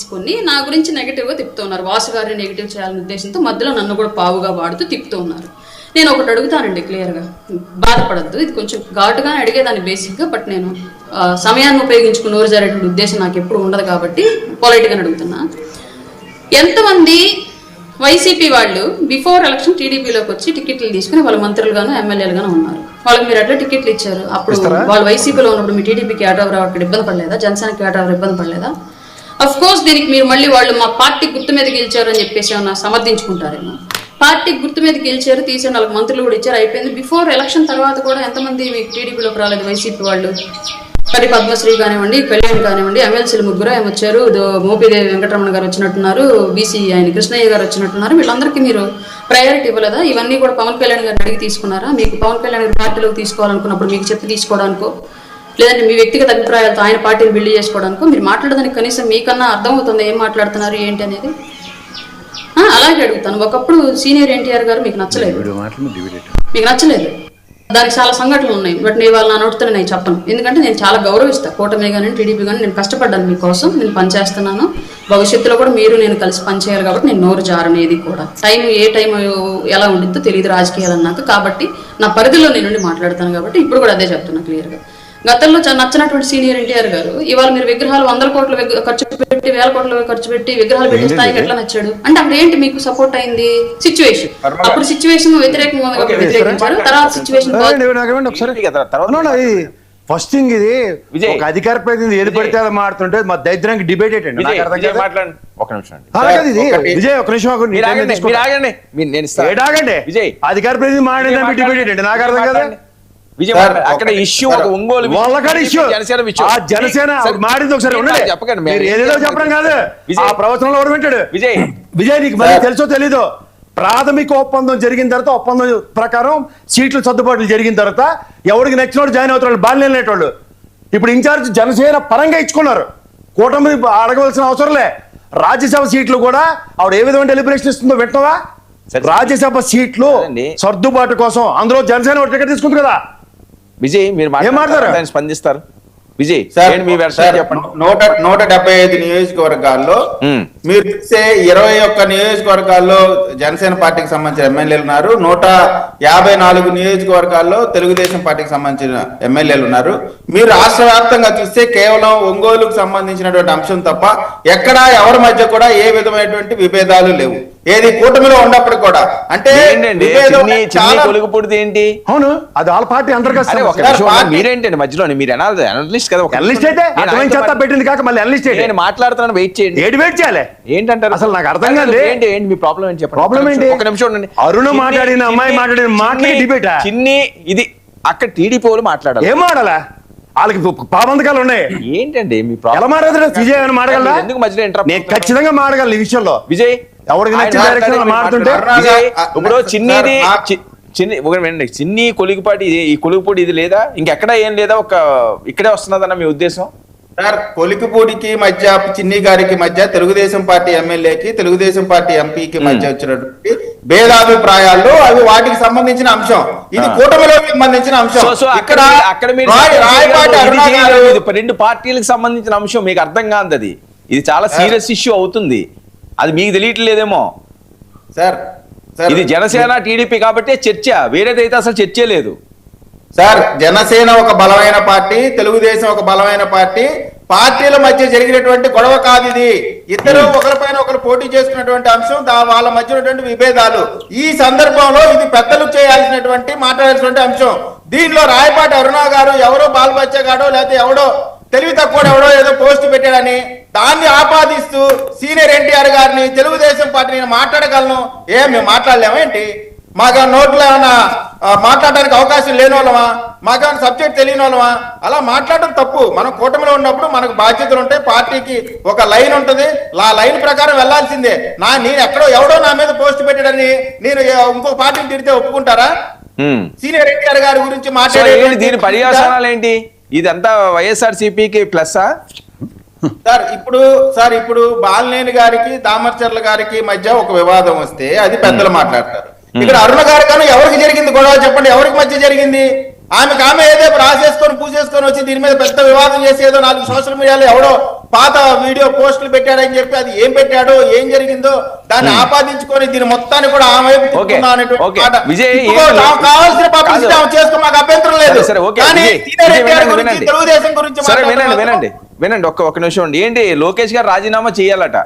తీసుకొని నా గురించి నెగిటివ్గా తిప్పుతూ ఉన్నారు. వాసు గారిని నెగిటివ్ చేయాలనే ఉద్దేశంతో మధ్యలో నన్ను కూడా పావుగా వాడుతూ తిప్పుతూ ఉన్నారు. నేను ఒకటి అడుగుతానండి క్లియర్గా, బాధపడద్దు, ఇది కొంచెం ఘాటుగానే అడిగేదాన్ని బేసిక్గా, బట్ నేను సమయాన్ని ఉపయోగించుకుని నోరు జరిగేటువంటి ఉద్దేశం నాకు ఎప్పుడు ఉండదు కాబట్టి పొలైట్గానే అడుగుతున్నా. ఎంతమంది వైసీపీ వాళ్ళు బిఫోర్ ఎలక్షన్ టీడీపీలోకి వచ్చి టికెట్లు తీసుకుని వాళ్ళ మంత్రులుగాను ఎమ్మెల్యేలుగాను ఉన్నారు? వాళ్ళకి మీరు ఎట్లా టికెట్లు ఇచ్చారు? అప్పుడు వాళ్ళు వైసీపీలో ఉన్నప్పుడు మీ టీడీపీకి కేటావర్ అక్కడ ఇబ్బంది పడలేదా? జనసేనకి కేటావర్ ఇబ్బంది పడలేదా? అఫ్ కోర్స్ దీనికి మీరు మళ్ళీ వాళ్ళు మా పార్టీ గుర్తు మీద గెలిచారు అని చెప్పేసి ఏమన్నా సమర్థించుకుంటారేమో. పార్టీ గుర్తు మీద గెలిచారు, తీసే 4 మంత్రులు కూడా ఇచ్చారు, అయిపోయింది. బిఫోర్ ఎలక్షన్ తర్వాత కూడా ఎంతమంది మీకు టీడీపీలోకి రాలేదు వైసీపీ వాళ్ళు? కడి పద్మశ్రీ కానివ్వండి, కళ్యాణ్ కానివ్వండి, ఎమ్మెల్సీలు 3 ఏమి వచ్చారు, మోపిదేవి వెంకటరమణ గారు వచ్చినట్టున్నారు, బీసీ ఆయన కృష్ణయ్య గారు వచ్చినట్టున్నారు. వీళ్ళందరికీ మీరు ప్రయారిటీ ఇవ్వలేదా? ఇవన్నీ కూడా పవన్ కళ్యాణ్ గారిని అడిగి తీసుకున్నారా? మీకు పవన్ కళ్యాణ్ గారి పార్టీలోకి తీసుకోవాలనుకున్నప్పుడు మీకు చెప్పి తీసుకోవడానికో, లేదంటే మీ వ్యక్తిగత అభిప్రాయాలతో ఆయన పార్టీని బిల్డ్ చేసుకోవడానికో మీరు మాట్లాడడానికి కనీసం మీకన్నా అర్థమవుతుంది ఏం మాట్లాడుతున్నారు ఏంటి అనేది? అలాగే అడుగుతాను. ఒకప్పుడు సీనియర్ ఎన్టీఆర్ గారు మీకు నచ్చలేదు, దానికి చాలా సంఘటనలు ఉన్నాయి. బట్ నేను వాళ్ళ నా నోటితో నేను చెప్పను, ఎందుకంటే నేను చాలా గౌరవిస్తాను కూటమి కానీ టీడీపీ కానీ. నేను కష్టపడ్డాను మీకోసం, నేను పనిచేస్తున్నాను. భవిష్యత్తులో కూడా మీరు నేను కలిసి పనిచేయాలి కాబట్టి నేను నోరు జారనేది కూడా. ఏ టైం ఎలా ఉండిద్దో తెలియదు రాజకీయాలు అన్నాక, కాబట్టి నా పరిధిలో నేను మాట్లాడతాను కాబట్టి ఇప్పుడు కూడా అదే చెప్తున్నా క్లియర్గా. గతంలో నచ్చినటువంటి సీనియర్ ఎన్టీఆర్ గారు ఇవాళ మీరు విగ్రహాలు 100 కోట్లు ఖర్చు పెట్టి 1000 కోట్లు ఖర్చు పెట్టి విగ్రహాలు పెట్టే స్థాయికి ఎట్లా నచ్చాడు అంటే అప్పుడు ఏంటి మీకు సపోర్ట్ అయింది? సిచ్యువేషన్. అప్పుడు సిచ్యువేషన్ వ్యతిరేకంగా వ్యతిరేకించారు, తర్వాత సిచ్యువేషన్ ఫస్ట్ థింగ్ ఇది ఒక అధికార ప్రతినిధి ఏది పడితే అలా మాడుతుంటే మా దరిద్రానికి డిబేట్ ఏంటండి. విజయ్ ఒక నిమిషం విజయ్, అధికార ప్రతినిధి మాట్లాడే డిబేట్ ఏంటండి నాకు అర్థం కదా. అక్కడ ఇష్యూ ఒంగోలు జనసేన మారింది ఒకసారి ఏదేదో చెప్పడం కాదు, ఆ ప్రవచనంలో ఎవరు వింటాడు? విజయ్ నీకు మరి తెలుసో తెలీదు, ప్రాథమిక ఒప్పందం జరిగిన తర్వాత ఒప్పందం ప్రకారం సీట్లు సర్దుబాట్లు జరిగిన తర్వాత ఎవరికి నచ్చినోడు జాయిన్ అవుతారు, బాల్యం లేనేటోళ్ళు. ఇప్పుడు ఇన్ఛార్జ్ జనసేన పరంగా ఇచ్చుకున్నారు, కూటమి అడగవలసిన అవసరంలే. రాజ్యసభ సీట్లు కూడా ఆవిడ ఏ విధమైన డెలిబరేషన్ ఇస్తుందో వింటావా? రాజ్యసభ సీట్లు సర్దుబాటు కోసం అందులో జనసేన ఒక టికెట్ తీసుకుంది కదా. విజయ్ మీరు మాట్లాడతారు, స్పందిస్తారు. విజయ్ 175 నియోజకవర్గాల్లో మీరు చూసే 21 నియోజకవర్గాల్లో జనసేన పార్టీకి సంబంధించిన ఎమ్మెల్యేలు ఉన్నారు, 154 నియోజకవర్గాల్లో తెలుగుదేశం పార్టీకి సంబంధించిన ఎమ్మెల్యేలు ఉన్నారు. మీరు రాష్ట్ర వ్యాప్తంగా చూస్తే కేవలం ఒంగోలుకు సంబంధించినటువంటి అంశం తప్ప ఎక్కడా ఎవరి మధ్య కూడా ఏ విధమైనటువంటి విభేదాలు లేవు. ఏది కూటమిలో ఉన్నప్పుడు కూడా అంటే ఏంటి అవును అది వాళ్ళ పార్టీ మీరేంటండి మధ్యలో మీరు అనలిస్ట్ కదా, పెట్టింది కాక మళ్ళీ అనలిస్ట్ నేను మాట్లాడుతున్నాను, వెయిట్ చేయండి. ఏది వెయిట్ చేయాలి ఏంటంటారు అసలు నాకు అర్థం కాదు. ఏంటి మీ ప్రాబ్లం ఏంటి? ప్రాబ్లం ఏంటి? ఒక నిమిషం ఉండండి. అరుణ మాట్లాడిన అమ్మాయి మాట్లాడిన మాటలకి డిబేట్ చిన్ని ఇది అక్కడ టీడీపీ వాళ్ళు మాట్లాడాలి. ఏం మాట్లాడాలా? వాళ్ళకి పాబంధకాలు ఉన్నాయి. ఏంటండి మీ ఎలా మాట్లాడదు? విజయ్ ఏమైనా మాట్లాడాలా? ఎందుకు మధ్యలో నేను ఖచ్చితంగా మాట్లాడాలి ఈ విషయంలో. విజయ్ ఎవరికి నచ్చిన డైరెక్షన్ మాట్లాడుతుంటే ఇప్పుడు చిన్ని కొలిగిపాటి ఈ కొలిగిపూడి ఇది లేదా ఇంకెక్కడ ఏం లేదా, ఒక ఇక్కడే వస్తున్నదన్న మీ ఉద్దేశం? సార్ కొలికిపూడికి మధ్య చిన్ని గారికి మధ్య తెలుగుదేశం పార్టీ ఎమ్మెల్యేకి తెలుగుదేశం పార్టీ ఎంపీకి మధ్య వచ్చినటువంటి భేదాభిప్రాయాలు అవి వాటికి సంబంధించిన అంశం, ఇది కూటమిలో సంబంధించిన అంశం. ఇక్కడ రెండు పార్టీలకు సంబంధించిన అంశం మీకు అర్థం కాదు, అది ఇది చాలా సీరియస్ ఇష్యూ అవుతుంది, అది మీకు తెలియట్లేదేమో సార్. ఇది జనసేన టీడీపీ కాబట్టి చర్చ, వేరేదైతే అసలు చర్చే లేదు సార్. జనసేన ఒక బలమైన పార్టీ, తెలుగుదేశం ఒక బలమైన పార్టీ, పార్టీల మధ్య జరిగినటువంటి గొడవ కాదు ఇది. ఇద్దరు ఒకరిపైన ఒకరు పోటీ చేసుకున్నటువంటి అంశం, వాళ్ళ మధ్య ఉన్నటువంటి విభేదాలు. ఈ సందర్భంలో ఇది పెద్దలు చేయాల్సినటువంటి మాట్లాడాల్సినటువంటి అంశం. దీనిలో రాయపాటి అరుణ గారు ఎవరో బాలబచ్చ గాడో లేకపోతే ఎవడో తెలివి తక్కువ ఎవడో ఏదో పోస్ట్ పెట్టాడని దాన్ని ఆపాదిస్తూ సీనియర్ ఎన్టీఆర్ గారిని తెలుగుదేశం పార్టీ నేను మాట్లాడగలను, మేము మాట్లాడలేమేంటి? మాకు నోట్లో ఏమైనా మాట్లాడడానికి అవకాశం లేని వాళ్ళమా? మాకు సబ్జెక్ట్ తెలియని వాళ్ళమా? అలా మాట్లాడడం తప్పు. మనం కూటమిలో ఉన్నప్పుడు మనకు బాధ్యతలు ఉంటాయి, పార్టీకి ఒక లైన్ ఉంటుంది, ఆ లైన్ ప్రకారం వెళ్లాల్సిందే. నేను ఎక్కడో ఎవడో నా మీద పోస్ట్ పెట్టాడని నేను ఇంకో పార్టీని తిడితే ఒప్పుకుంటారా? సీనియర్ ఎన్టీఆర్ గారి గురించి మాట్లాడే దీని పర్యావసనాలు ఏంటి? ఇదంతా వైఎస్ఆర్సీపీకి ప్లస్ సార్ ఇప్పుడు బాలినేని గారికి దామర్చర్ల గారికి మధ్య ఒక వివాదం వస్తే అది పెద్దలు మాట్లాడతారు. ఇక్కడ అరుణ గారు కానీ ఎవరికి జరిగింది గొడవ చెప్పండి, ఎవరికి మధ్య జరిగింది? ఆమె ఏదో రాసేసుకొని పూసేసుకొని వచ్చి దీని మీద పెద్ద వివాదం చేసి ఏదో 4 సోషల్ మీడియాలో ఎవడో పాత వీడియో పోస్టులు పెట్టాడని చెప్పి అది ఏం పెట్టాడో ఏం జరిగిందో దాన్ని ఆపాదించుకొని దీని మొత్తాన్ని కూడా ఆమె వైపు తిప్పుకున్నాం అనేటువంటి మాట. నాకు కావాల్సిన పబ్లిసిటీ ఆమె చేసుకో, మాకు అభ్యంతరం లేదు. కానీ సీనియర్ ఎన్టీఆర్ గురించి, తెలుగుదేశం గురించి సరే వినండి ఒక్క నిమిషం అండి. ఏంటి లోకేష్ గారు రాజీనామా చేయాలట,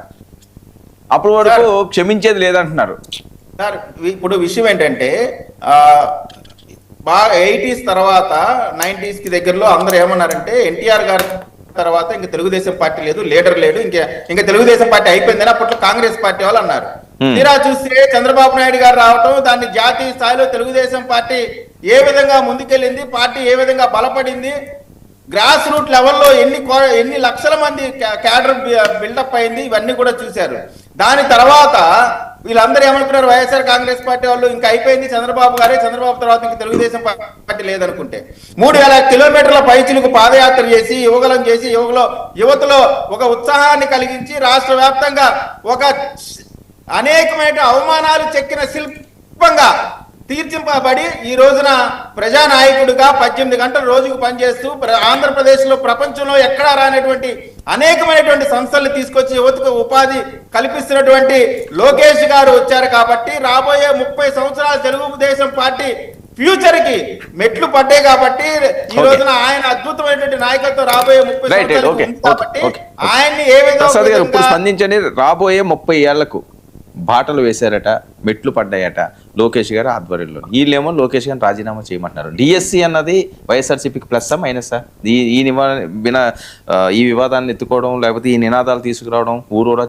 అప్పటి వరకు క్షమించేది లేదంటున్నారు సార్. ఇప్పుడు విషయం ఏంటంటే బాగా 80s తర్వాత 90s కి దగ్గరలో అందరూ ఏమన్నారంటే ఎన్టీఆర్ గారి తర్వాత ఇంకా తెలుగుదేశం పార్టీ లేదు, లీడర్ లేడు, ఇంకా తెలుగుదేశం పార్టీ అయిపోయిందని అప్పట్లో కాంగ్రెస్ పార్టీ వాళ్ళు అన్నారు. తీరా చూస్తే చంద్రబాబు నాయుడు గారు రావటం, దాన్ని జాతీయ స్థాయిలో తెలుగుదేశం పార్టీ ఏ విధంగా ముందుకెళ్ళింది, పార్టీ ఏ విధంగా బలపడింది, గ్రాస్ రూట్ లెవెల్లో ఎన్ని లక్షల మంది క్యాడర్ బిల్డప్ అయింది, ఇవన్నీ కూడా చూశారు. దాని తర్వాత వీళ్ళందరూ ఏమనుకున్నారు, వైఎస్ఆర్ కాంగ్రెస్ పార్టీ వాళ్ళు ఇంకా అయిపోయింది, చంద్రబాబు తర్వాత ఇంకా తెలుగుదేశం పార్టీ లేదనుకుంటే 3000 కిలోమీటర్ల పైచిలకు పాదయాత్ర చేసి యువగలం చేసి యువతలో ఒక ఉత్సాహాన్ని కలిగించి రాష్ట్ర వ్యాప్తంగా ఒక అనేకమైన అవమానాలు చెక్కిన శిల్పంగా తీర్చింపబడి ఈ రోజున ప్రజానాయకుడిగా 18 గంటలు రోజుకు పనిచేస్తూ ఆంధ్రప్రదేశ్ లో ప్రపంచంలో ఎక్కడా రానటువంటి అనేకమైనటువంటి సంస్థలు తీసుకొచ్చి యువతకు ఉపాధి కల్పిస్తున్నటువంటి లోకేష్ గారు వచ్చారు. కాబట్టి రాబోయే 30 సంవత్సరాల తెలుగుదేశం పార్టీ ఫ్యూచర్ కి మెట్లు పడ్డాయి. కాబట్టి ఈ రోజున ఆయన అద్భుతమైనటువంటి నాయకత్వం రాబోయే 30 సంవత్సరాలు కాబట్టి ఆయన్ని ఏ విధంగా స్పందించండి. రాబోయే 30 ఏళ్లకు బాటలు వేశారట, మెట్లు పడ్డాయట లోకేష్ గారు ఆధ్వర్యంలో. వీళ్ళేమో లోకేష్ గారిని రాజీనామా చేయమంటున్నారు. డిఎస్సి అన్నది వైఎస్ఆర్సీపీకి ప్లస్సా మైనసా? ఈ వివాదాన్ని ఎత్తుకోవడం, లేకపోతే ఈ నినాదాలు తీసుకురావడం, ఊరూరా